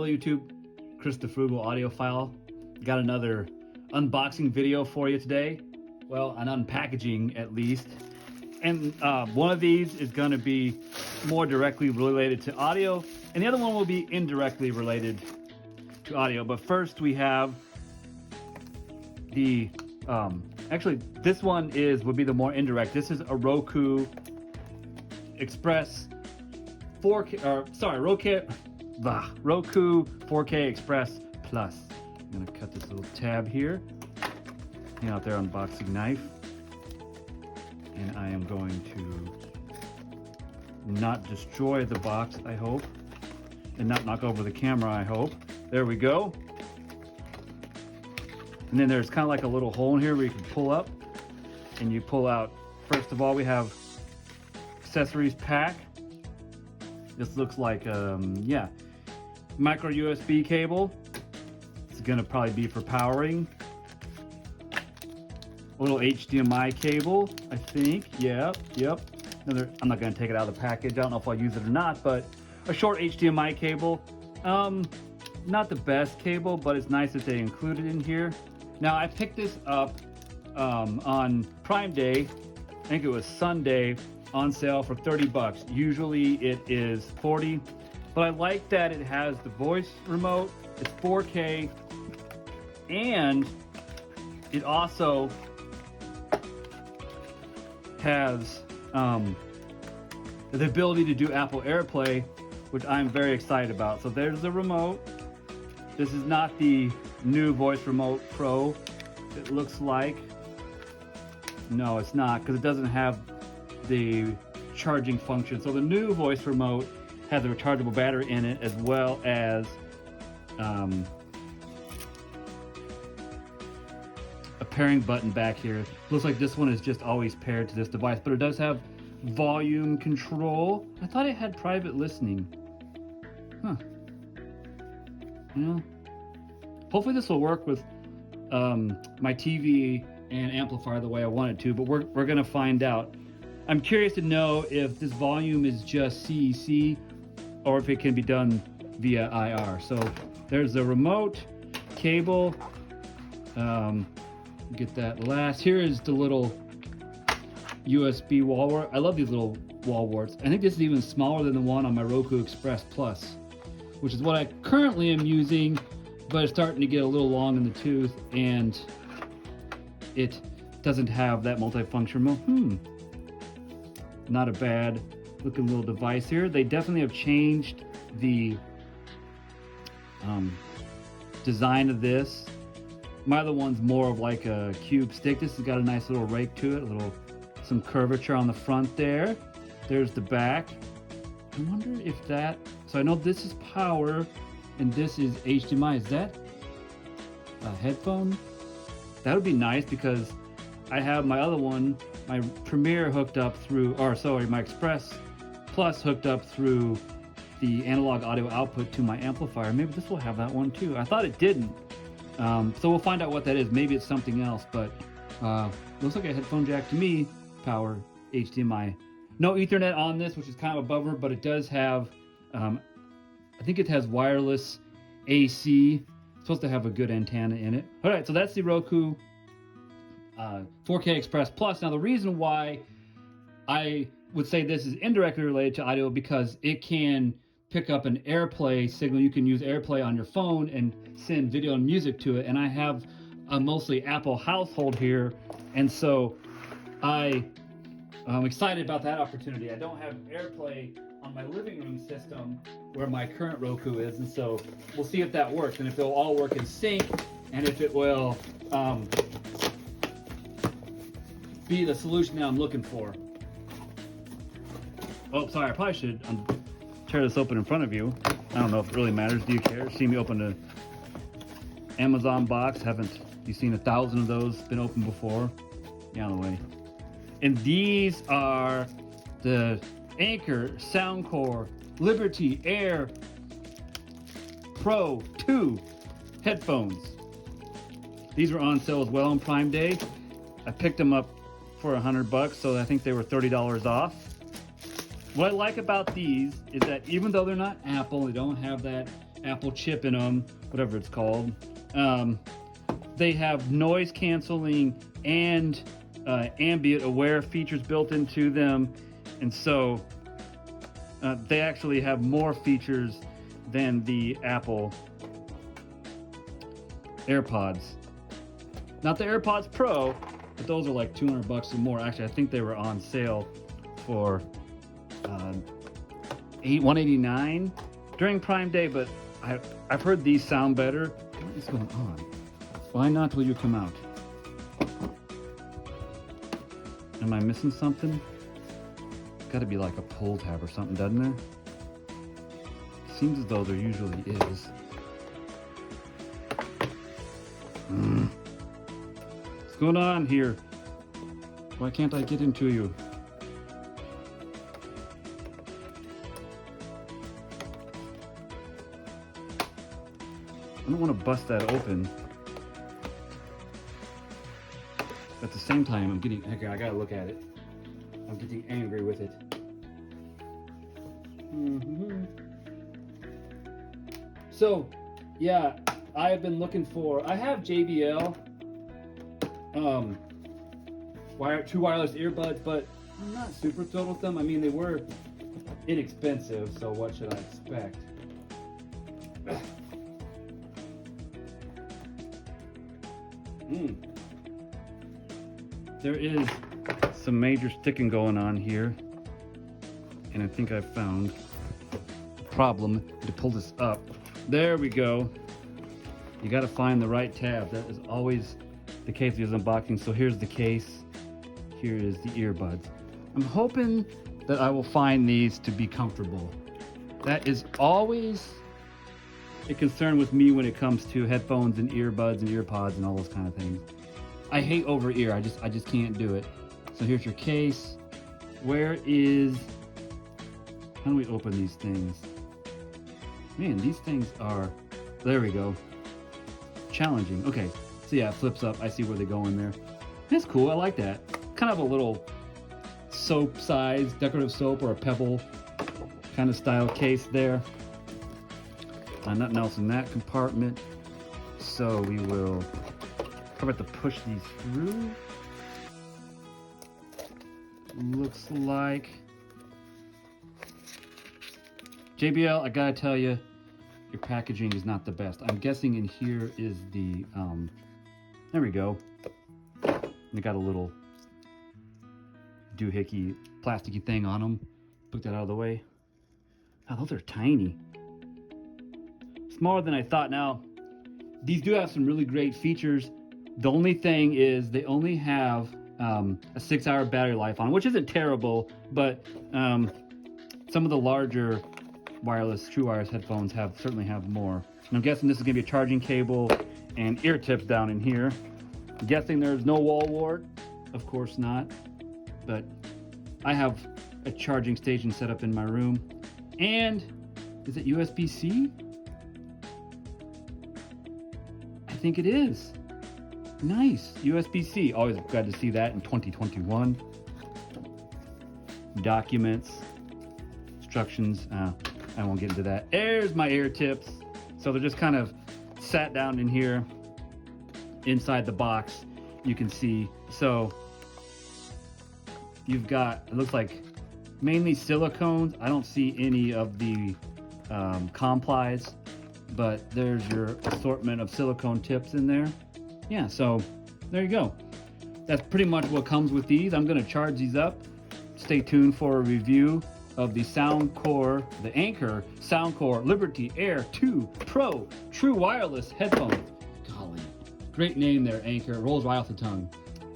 Hello YouTube, Chris the Frugal Audiophile. Got another unboxing video for you today. Well, an unpackaging at least. And one of these is going to be more directly related to audio, and the other one will be indirectly related to audio. But first we have the, actually this one would be the more indirect. This is a Roku Express 4K, Roku 4K Express Plus. I'm gonna cut this little tab here. Hang out there, unboxing knife. And I am going to not destroy the box, I hope. And not knock over the camera, I hope. There we go. And then there's kind of like a little hole in here where you can pull up. And you pull out, first of all, we have accessories pack. This looks like, micro USB cable. It's gonna probably be for powering. A little HDMI cable, I think. Yep. I'm not gonna take it out of the package. I don't know if I'll use it or not, but a short HDMI cable. Not the best cable, but it's nice that they included in here. Now, I picked this up on Prime Day. I think it was Sunday, on sale for 30 bucks. Usually it is 40, but I like that it has the voice remote. It's 4K, and it also has the ability to do Apple AirPlay, which I'm very excited about. So there's the remote. This is not the new Voice Remote Pro, it looks like. No, it's not, because it doesn't have the charging function. So the new Voice Remote has a rechargeable battery in it, as well as a pairing button back here. Looks like this one is just always paired to this device, but it does have volume control. I thought it had private listening. Huh. Yeah. Hopefully this will work with my TV and amplifier the way I want it to, but we're gonna find out. I'm curious to know if this volume is just CEC or if it can be done via IR. So there's the remote cable. Get that last. Here is the little USB wall wart. I love these little wall warts. I think this is even smaller than the one on my Roku Express Plus, which is what I currently am using, but it's starting to get a little long in the tooth, and it doesn't have that multifunction remote. Not a bad looking little device here. They definitely have changed the design of this. My other one's more of like a cube stick. This has got a nice little rake to it, some curvature on the front there. There's the back. I wonder if that, so I know this is power and this is HDMI. Is that a headphone? That would be nice, because I have my other one, my Premiere hooked up through, my Express Plus hooked up through the analog audio output to my amplifier. Maybe this will have that one too. I thought it didn't. So we'll find out what that is. Maybe it's something else, but looks like a headphone jack to me. Power, HDMI. No Ethernet on this, which is kind of a bummer, but it does have, I think it has wireless AC. It's supposed to have a good antenna in it. All right, so that's the Roku 4K Express Plus. Now, the reason why I would say this is indirectly related to audio, because it can pick up an AirPlay signal. You can use AirPlay on your phone and send video and music to it. And I have a mostly Apple household here, and so I'm excited about that opportunity. I don't have AirPlay on my living room system where my current Roku is, and so we'll see if that works, and if it'll all work in sync, and if it will be the solution that I'm looking for. Oh, sorry, I probably should tear this open in front of you. I don't know if it really matters. Do you care? See me open an Amazon box. Haven't you seen 1,000 of those been opened before? Yeah, on the way. And these are the Anchor Soundcore Liberty Air Pro 2 headphones. These were on sale as well on Prime Day. I picked them up for $100, so I think they were $30 off. What I like about these is that even though they're not Apple, they don't have that Apple chip in them, whatever it's called. They have noise canceling and ambient aware features built into them, and so they actually have more features than the Apple AirPods. Not the AirPods Pro, but those are like $200 or more. Actually, I think they were on sale for $189 during Prime Day, but I've heard these sound better. What is going on? Why not will you come out? Am I missing something? Got to be like a pull tab or something, doesn't there? Seems as though there usually is. What's going on here? Why can't I get into you? I don't want to bust that open. At the same time, I'm getting, okay, I gotta look at it. I'm getting angry with it. So, yeah, I've been looking for, I have JBL true wireless earbuds, but I'm not super thrilled with them. I mean, they were inexpensive, so what should I expect? There is some major sticking going on here, and I think I've found a problem to pull this up. There we go. You got to find the right tab. That is always the case with unboxing. So here's the case. Here is the earbuds. I'm hoping that I will find these to be comfortable. That is always a concern with me when it comes to headphones and earbuds and earpods and all those kind of things. I hate over ear. I just can't do it. So here's your case. Where is, how do we open these things? Man, these things are, there we go. Challenging. Okay, so yeah, it flips up. I see where they go in there. That's cool, I like that. Kind of a little soap size, decorative soap or a pebble kind of style case there. Nothing else in that compartment. So we will probably have to push these through. Looks like JBL, I gotta tell you, your packaging is not the best. I'm guessing in here is the, there we go. They got a little doohickey, plasticky thing on them. Put that out of the way. Oh, those are tiny. Smaller than I thought. Now, these do have some really great features. The only thing is they only have a 6-hour battery life on, which isn't terrible, but some of the larger true wireless headphones certainly have more. And I'm guessing this is gonna be a charging cable and ear tips down in here. I'm guessing there's no wall wart. Of course not. But I have a charging station set up in my room. And is it USB-C? I think it is. Nice. USB-C. Always glad to see that in 2021. Documents, instructions. I won't get into that. There's my ear tips. So they're just kind of sat down in here inside the box. You can see. So you've got, it looks like mainly silicones. I don't see any of the complies, but there's your assortment of silicone tips in there. Yeah, so there you go. That's pretty much what comes with these. I'm going to charge these up. Stay tuned for a review of the Soundcore, the Anchor Soundcore Liberty Air 2 Pro True Wireless Headphones. Golly, great name there, Anchor. It rolls right off the tongue.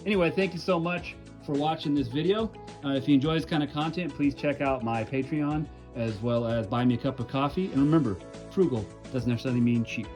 Anyway, thank you so much for watching this video. If you enjoy this kind of content, please check out my Patreon, as well as buy me a cup of coffee. And remember, frugal doesn't necessarily mean cheap.